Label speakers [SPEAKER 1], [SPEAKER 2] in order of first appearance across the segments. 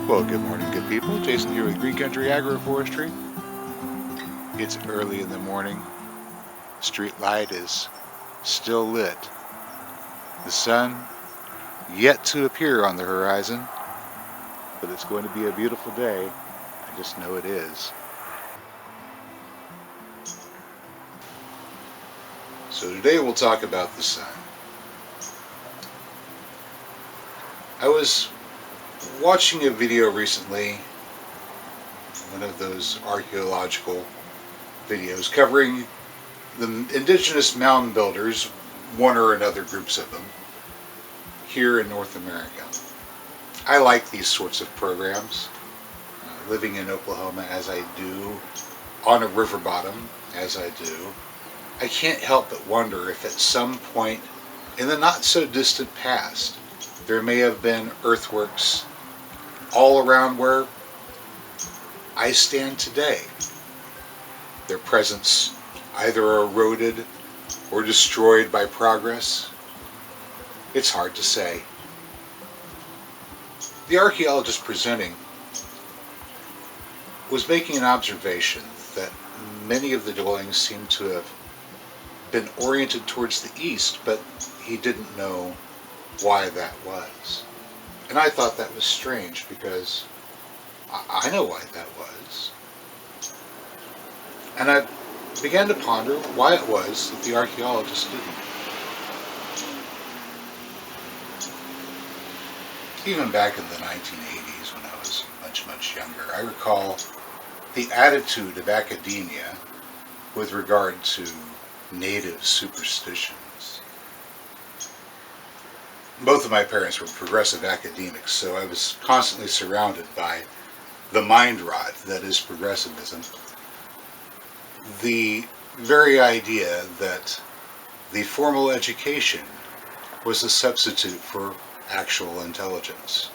[SPEAKER 1] Well, good morning, good people. Jason here with Green Country Agroforestry. It's early in the morning. Street light is still lit. The sun yet to appear on the horizon, but it's going to be a beautiful day. I just know it is. So today we'll talk about the sun. I was watching a video recently, one of those archaeological videos covering the indigenous mound builders, one or another groups of them, here in North America. I like these sorts of programs. Living in Oklahoma as I do, on a river bottom as I do, I can't help but wonder if at some point in the not so distant past there may have been earthworks all around where I stand today. Their presence either eroded or destroyed by progress. It's hard to say. The archaeologist presenting was making an observation that many of the dwellings seem to have been oriented towards the east, but he didn't know why that was. And I thought that was strange because I know why that was. And I began to ponder why it was that the archaeologist didn't. Even back in the 1980s when I was much younger, I recall the attitude of academia with regard to native superstitions. Both of my parents were progressive academics, so I was constantly surrounded by the mind rot that is progressivism. The very idea that the formal education was a substitute for actual intelligence.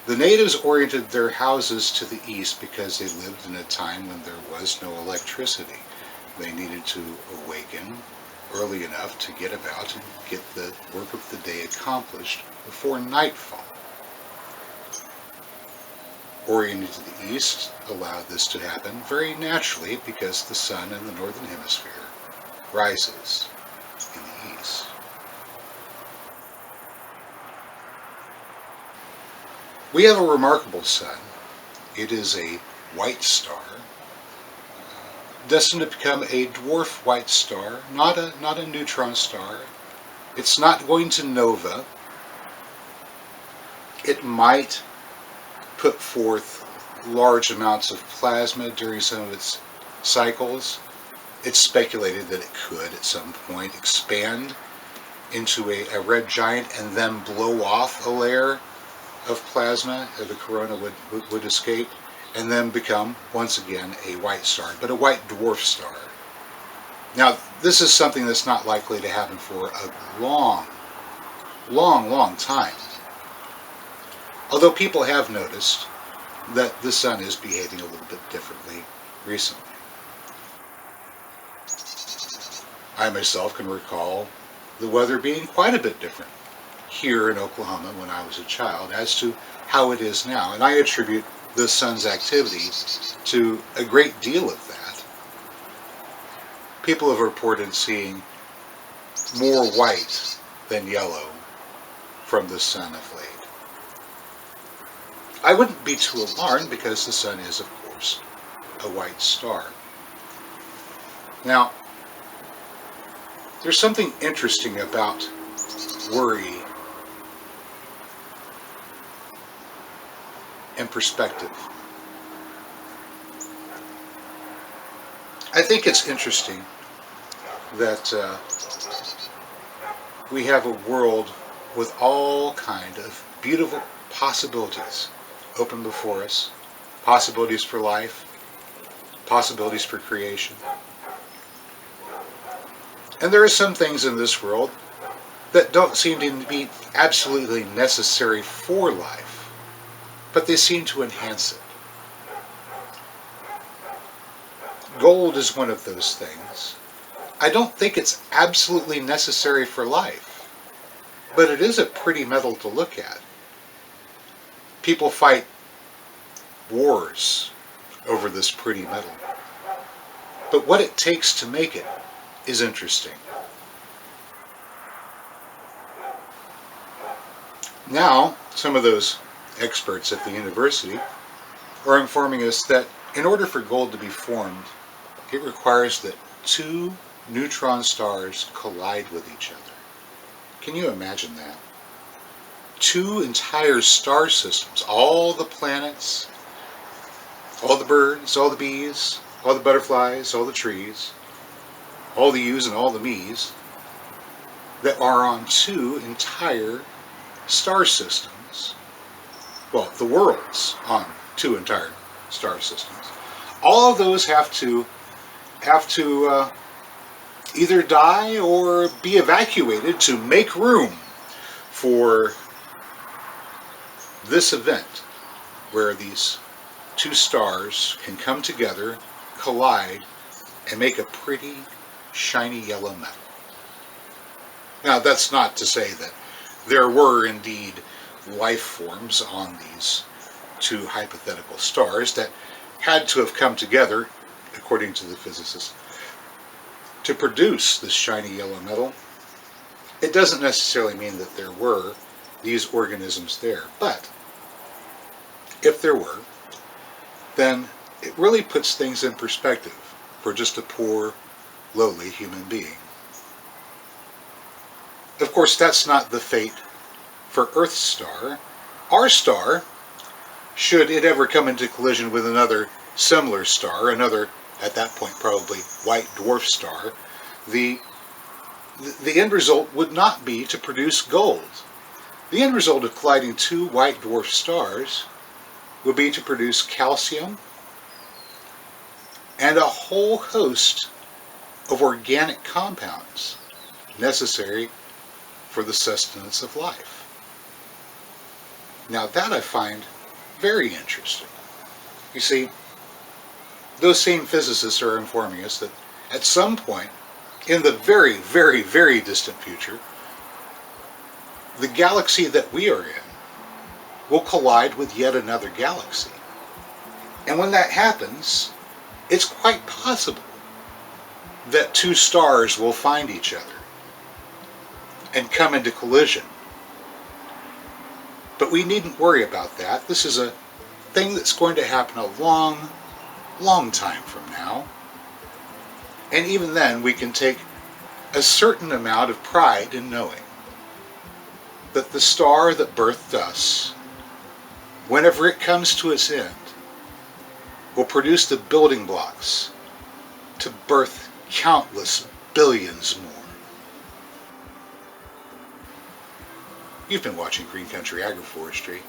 [SPEAKER 1] The natives oriented their houses to the east because they lived in a time when there was no electricity. They needed to awaken early enough to get about and get the work of the day accomplished before nightfall. Oriented to the east allowed this to happen very naturally because the sun in the northern hemisphere rises in the east. We have a remarkable sun. It is a white star, destined to become a dwarf white star, not a neutron star. It's not going to nova. It might put forth large amounts of plasma during some of its cycles. It's speculated that it could at some point expand into a red giant and then blow off a layer of plasma, the corona would escape, and then become, once again, a white star, but a white dwarf star. Now, this is something that's not likely to happen for a long time. Although people have noticed that the sun is behaving a little bit differently recently. I myself can recall the weather being quite a bit different here in Oklahoma when I was a child as to how it is now. And I attribute the sun's activity to a great deal of that. People have reported seeing more white than yellow from the sun of late. I wouldn't be too alarmed because the sun is, of course, a white star. Now, there's something interesting about worry and perspective. I think it's interesting that we have a world with all kind of beautiful possibilities open before us. Possibilities for life, possibilities for creation. And there are some things in this world that don't seem to be absolutely necessary for life, but they seem to enhance it. Gold is one of those things. I don't think it's absolutely necessary for life, but it is a pretty metal to look at. People fight wars over this pretty metal. But what it takes to make it is interesting. Now, some of those experts at the university are informing us that in order for gold to be formed, it requires that two neutron stars collide with each other. Can you imagine that? Two entire star systems, all the planets, all the birds, all the bees, all the butterflies, all the trees, all the yous and all the me's, that are on two entire star systems. Well, the worlds on two entire star systems. All of those have to either die or be evacuated to make room for this event where these two stars can come together, collide, and make a pretty shiny yellow metal. Now, that's not to say that there were indeed life forms on these two hypothetical stars that had to have come together, according to the physicists, to produce this shiny yellow metal. It doesn't necessarily mean that there were these organisms there, but if there were, then it really puts things in perspective for just a poor, lowly human being. Of course, that's not the fate for Earth's star. Our star, should it ever come into collision with another similar star, another, at that point probably, white dwarf star, the end result would not be to produce gold. The end result of colliding two white dwarf stars would be to produce calcium and a whole host of organic compounds necessary for the sustenance of life. Now that I find very interesting. You see, those same physicists are informing us that at some point in the very, very, very distant future, the galaxy that we are in will collide with yet another galaxy. And when that happens, it's quite possible that two stars will find each other and come into collision. But we needn't worry about that. This is a thing that's going to happen a long, long time from now. And even then, we can take a certain amount of pride in knowing that the star that birthed us, whenever it comes to its end, will produce the building blocks to birth countless billions more. You've been watching Green Country Agroforestry.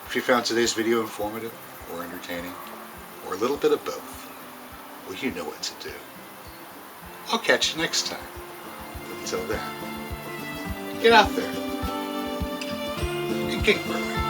[SPEAKER 1] If you found today's video informative or entertaining, or a little bit of both, well, you know what to do. I'll catch you next time. Until then, get out there and get growing.